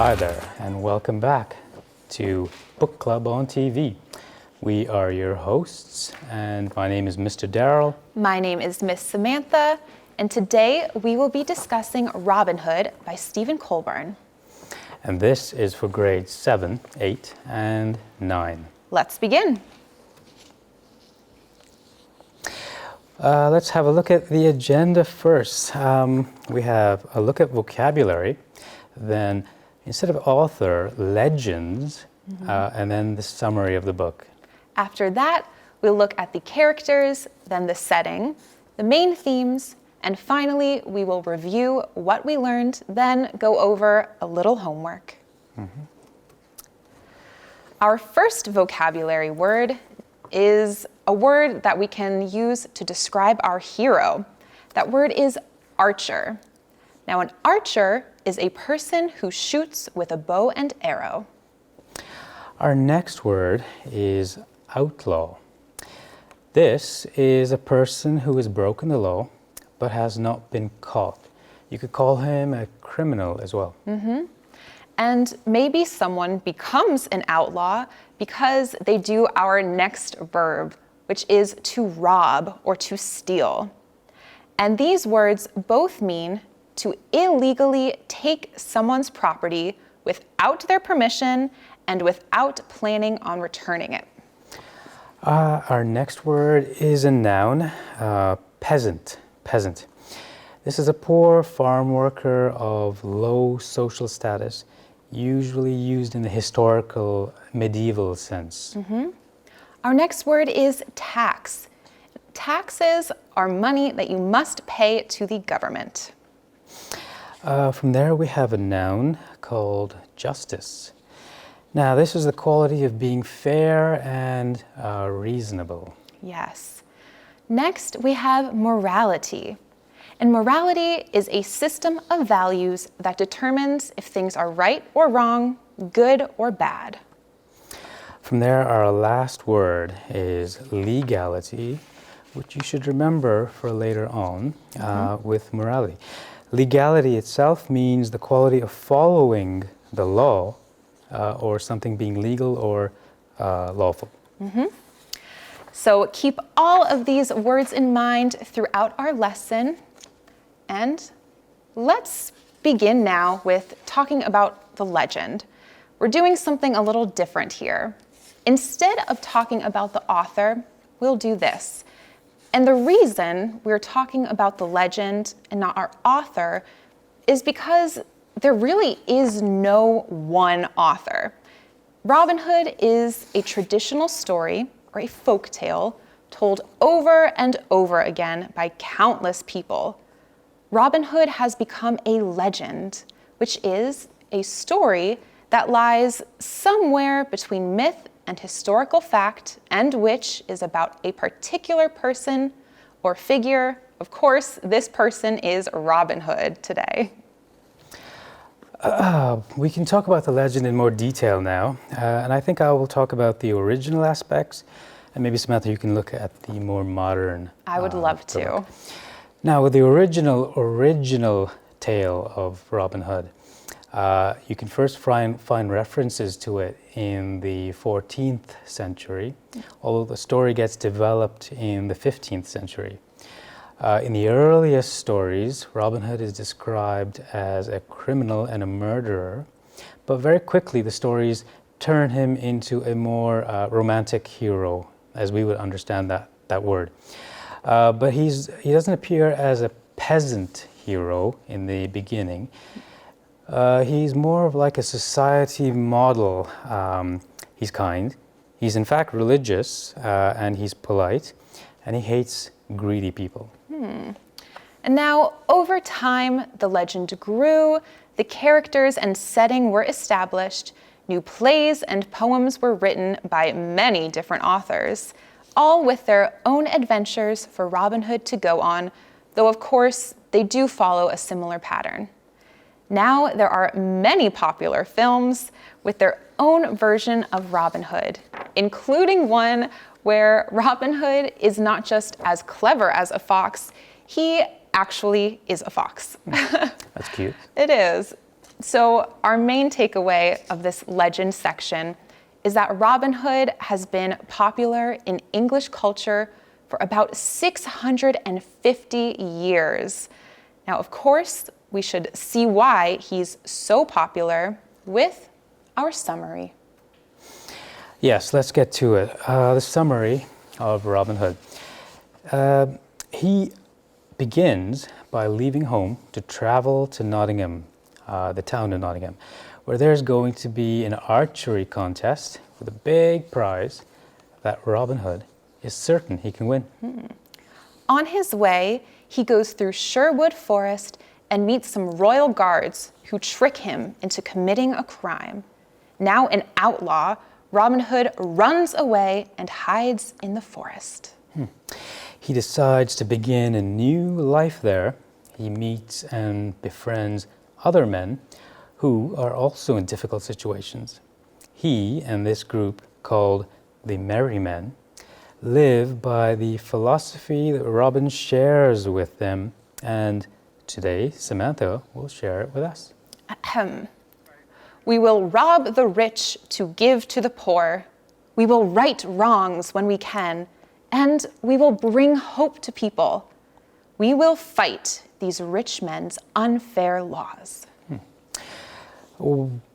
Hi there, and welcome back to Book Club on TV. We are your hosts, and my name is Mr. Daryl. My name is Miss Samantha, and today we will be discussing Robin Hood by Stephen Colburn. And this is for grades 7, 8, and 9. Let's begin. Let's have a look at the agenda first. We have a look at vocabulary, then instead of author, legends, and then the summary of the book. After that, we'll look at the characters, then the setting, the main themes, and finally, we will review what we learned, then go over a little homework. Our first vocabulary word is a word that we can use to describe our hero. That word is archer. Now, an archer is a person who shoots with a bow and arrow. Our next word is outlaw. This is a person who has broken the law but has not been caught. You could call him a criminal as well. And maybe someone becomes an outlaw because they do our next verb, which is to rob or to steal. And these words both mean to illegally take someone's property without their permission and without planning on returning it. Our next word is a noun, peasant. Peasant. This is a poor farm worker of low social status, usually used in the historical medieval sense. Our next word is tax. Taxes are money that you must pay to the government. From there we have a noun called justice. Now this is the quality of being fair and reasonable. Yes. Next we have morality. And morality is a system of values that determines if things are right or wrong, good or bad. From there, our last word is legality, which you should remember for later on with morality. Legality itself means the quality of following the law or something being legal or lawful. So keep all of these words in mind throughout our lesson. And let's begin now with talking about the legend. We're doing something a little different here. Instead of talking about the author, we'll do this. And the reason we're talking about the legend and not our author is because there really is no one author. Robin Hood is a traditional story or a folk tale told over and over again by countless people. Robin Hood has become a legend, which is a story that lies somewhere between myth and historical fact, and which is about a particular person or figure. Of course, this person is Robin Hood today. We can talk about the legend in more detail now, and I think I will talk about the original aspects, and maybe Samantha, you can look at the more modern. I would love to. Now, with the original tale of Robin Hood, you can first find references to it in the 14th century, although the story gets developed in the 15th century. In the earliest stories, Robin Hood is described as a criminal and a murderer, but very quickly the stories turn him into a more romantic hero, as we would understand that word. But he doesn't appear as a peasant hero in the beginning. He's more of like a society model. He's kind. He's in fact religious, and he's polite, and he hates greedy people. And now, over time, the legend grew, the characters and setting were established, new plays and poems were written by many different authors, all with their own adventures for Robin Hood to go on, though of course, they do follow a similar pattern. Now there are many popular films with their own version of Robin Hood, including one where Robin Hood is not just as clever as a fox, he actually is a fox. That's cute. It is. So our main takeaway of this legend section is that Robin Hood has been popular in English culture for about 650 years. Now, of course, we should see why he's so popular with our summary. Yes, let's get to it. The summary of Robin Hood. He begins by leaving home to travel to Nottingham, the town of Nottingham, where there's going to be an archery contest with a big prize that Robin Hood is certain he can win. On his way, he goes through Sherwood Forest and meets some royal guards who trick him into committing a crime. Now an outlaw, Robin Hood runs away and hides in the forest. He decides to begin a new life there. He meets and befriends other men who are also in difficult situations. He and this group, called the Merry Men, live by the philosophy that Robin shares with them, and today Samantha will share it with us. We will rob the rich to give to the poor. We will right wrongs when we can, and we will bring hope to people. We will fight these rich men's unfair laws.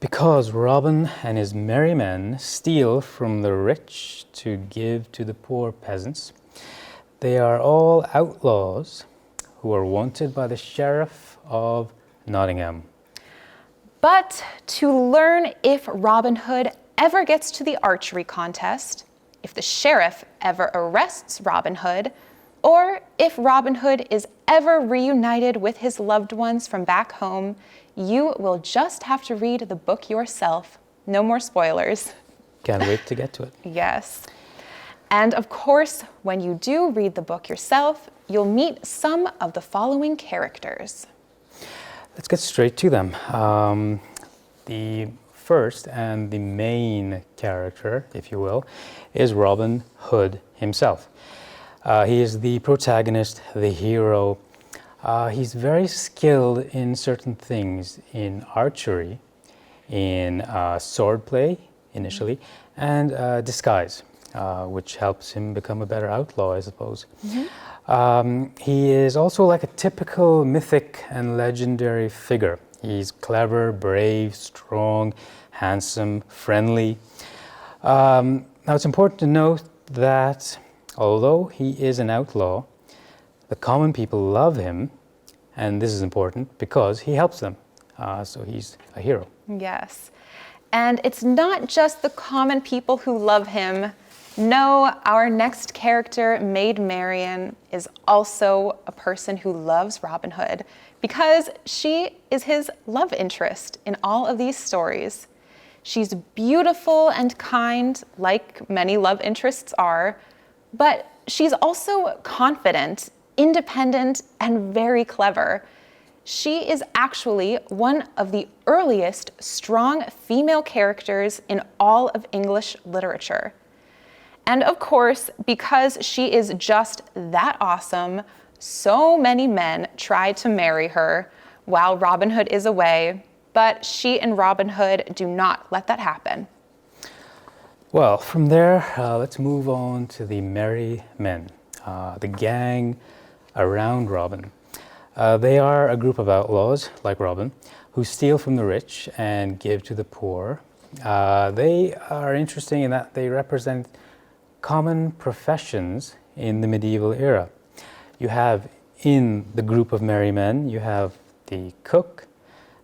Because Robin and his merry men steal from the rich to give to the poor peasants, they are all outlaws who are wanted by the sheriff of Nottingham. But to learn if Robin Hood ever gets to the archery contest, if the sheriff ever arrests Robin Hood, or if Robin Hood is ever reunited with his loved ones from back home, you will just have to read the book yourself. No more spoilers. Can't wait to get to it. Yes. And of course, when you do read the book yourself, you'll meet some of the following characters. Let's get straight to them. The first and the main character, if you will, is Robin Hood himself. He is the protagonist, the hero. He's very skilled in certain things, in archery, in swordplay initially, and disguise, which helps him become a better outlaw, I suppose. He is also like a typical mythic and legendary figure. He's clever, brave, strong, handsome, friendly. Now it's important to note that although he is an outlaw, the common people love him, and this is important because he helps them. So he's a hero. Yes. And it's not just the common people who love him. No, our next character, Maid Marian, is also a person who loves Robin Hood because she is his love interest in all of these stories. She's beautiful and kind, like many love interests are, but she's also confident, independent, and very clever. She is actually one of the earliest strong female characters in all of English literature. And of course, because she is just that awesome, so many men try to marry her while Robin Hood is away, but she and Robin Hood do not let that happen. Well, from there, let's move on to the Merry Men, the gang around Robin. They are a group of outlaws, like Robin, who steal from the rich and give to the poor. They are interesting in that they represent common professions in the medieval era. You have in the group of merry men, you have the cook,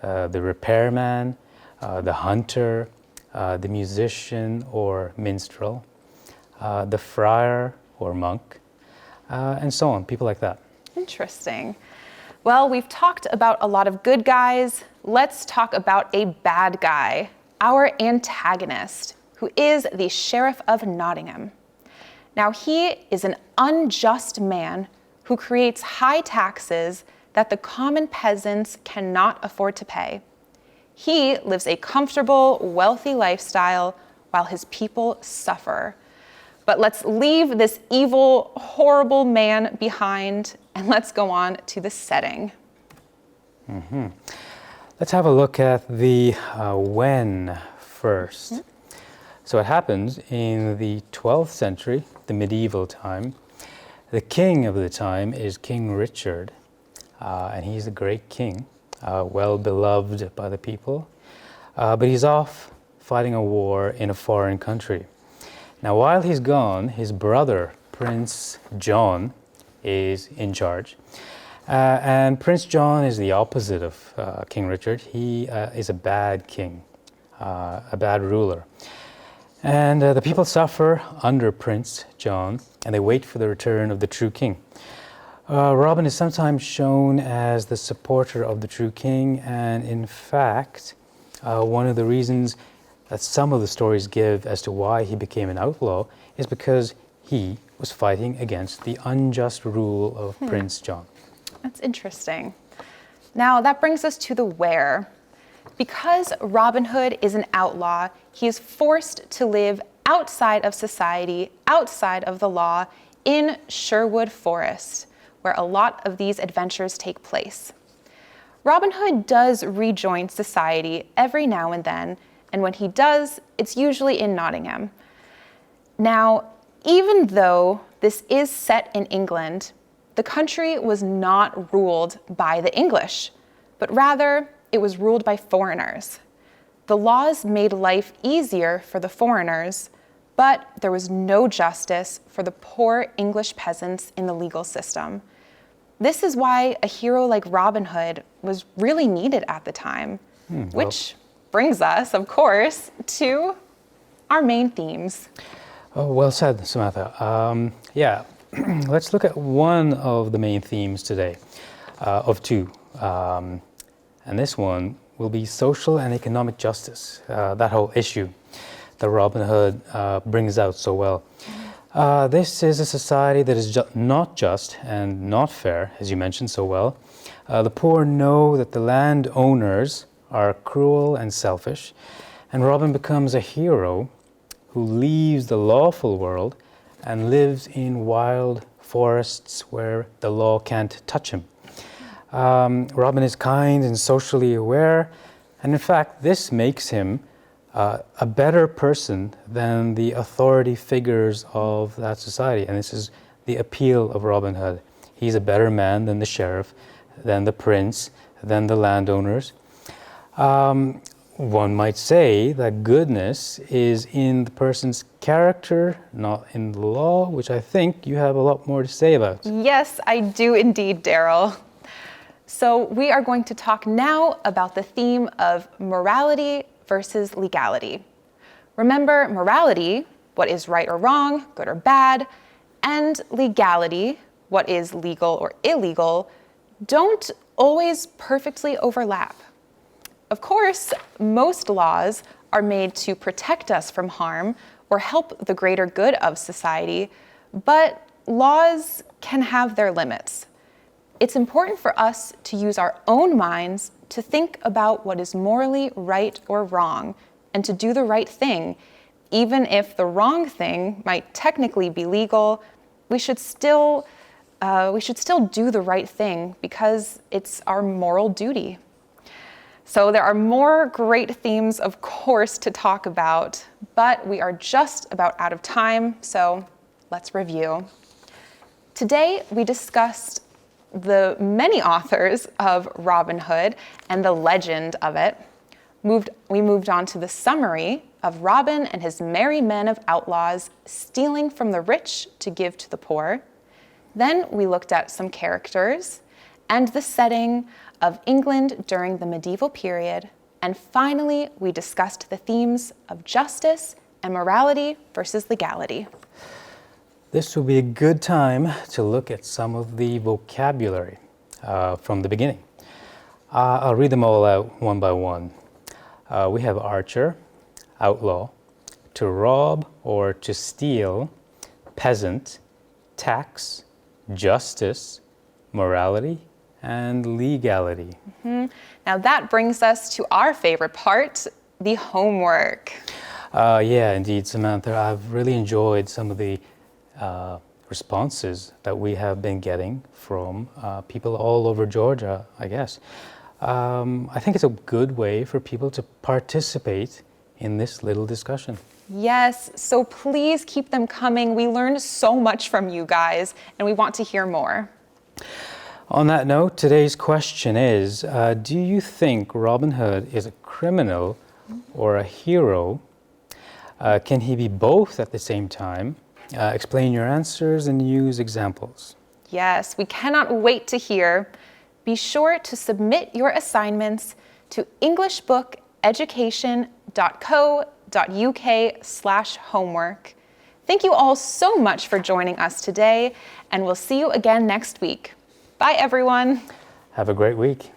the repairman, the hunter, the musician or minstrel, the friar or monk, and so on, people like that. Interesting. Well, we've talked about a lot of good guys. Let's talk about a bad guy, our antagonist, who is the Sheriff of Nottingham. Now, he is an unjust man who creates high taxes that the common peasants cannot afford to pay. He lives a comfortable, wealthy lifestyle while his people suffer. But let's leave this evil, horrible man behind and let's go on to the setting. Let's have a look at the when first. So it happens in the 12th century, the medieval time. The king of the time is King Richard, and he's a great king, well beloved by the people, but he's off fighting a war in a foreign country. Now, while he's gone, his brother, Prince John, is in charge. And Prince John is the opposite of King Richard. He is a bad king, a bad ruler. And the people suffer under Prince John, and they wait for the return of the true king. Robin is sometimes shown as the supporter of the true king, and in fact, one of the reasons that some of the stories give as to why he became an outlaw is because he was fighting against the unjust rule of Prince John. That's interesting. Now that brings us to the where. Because Robin Hood is an outlaw, he is forced to live outside of society, outside of the law, in Sherwood Forest, where a lot of these adventures take place. Robin Hood does rejoin society every now and then, and when he does, it's usually in Nottingham. Now, even though this is set in England, the country was not ruled by the English, but rather it was ruled by foreigners. The laws made life easier for the foreigners, but there was no justice for the poor English peasants in the legal system. This is why a hero like Robin Hood was really needed at the time, which brings us, of course, to our main themes. Oh, well said, Samantha. Yeah, let's look at one of the main themes today, of two. And this one will be social and economic justice, that whole issue that Robin Hood brings out so well. This is a society that is not just and not fair, as you mentioned so well. The poor know that the landowners are cruel and selfish, and Robin becomes a hero who leaves the lawful world and lives in wild forests where the law can't touch him. Robin is kind and socially aware, and in fact, this makes him a better person than the authority figures of that society. And this is the appeal of Robin Hood. He's a better man than the sheriff, than the prince, than the landowners. One might say that goodness is in the person's character, not in the law, which I think you have a lot more to say about. Yes, I do indeed, Daryl. So we are going to talk now about the theme of morality versus legality. Remember, morality, what is right or wrong, good or bad, and legality, what is legal or illegal, don't always perfectly overlap. Of course, most laws are made to protect us from harm or help the greater good of society, but laws can have their limits. It's important for us to use our own minds to think about what is morally right or wrong and to do the right thing. Even if the wrong thing might technically be legal, we should still do the right thing because it's our moral duty. So there are more great themes, of course, to talk about, but we are just about out of time, so let's review. Today, we discussed the many authors of Robin Hood and the legend of it. We moved on to the summary of Robin and his merry men of outlaws stealing from the rich to give to the poor. Then we looked at some characters and the setting of England during the medieval period. And finally, we discussed the themes of justice and morality versus legality. This will be a good time to look at some of the vocabulary from the beginning. I'll read them all out one by one. We have archer, outlaw, to rob or to steal, peasant, tax, justice, morality, and legality. Now that brings us to our favorite part, the homework. Yeah, indeed, Samantha. I've really enjoyed some of the responses that we have been getting from people all over Georgia, I guess. I think it's a good way for people to participate in this little discussion. Yes, so please keep them coming. We learned so much from you guys, and we want to hear more. On that note, today's question is, do you think Robin Hood is a criminal or a hero? Can he be both at the same time? Explain your answers and use examples. Yes, we cannot wait to hear. Be sure to submit your assignments to englishbookeducation.co.uk/homework. Thank you all so much for joining us today, and we'll see you again next week. Bye, everyone. Have a great week.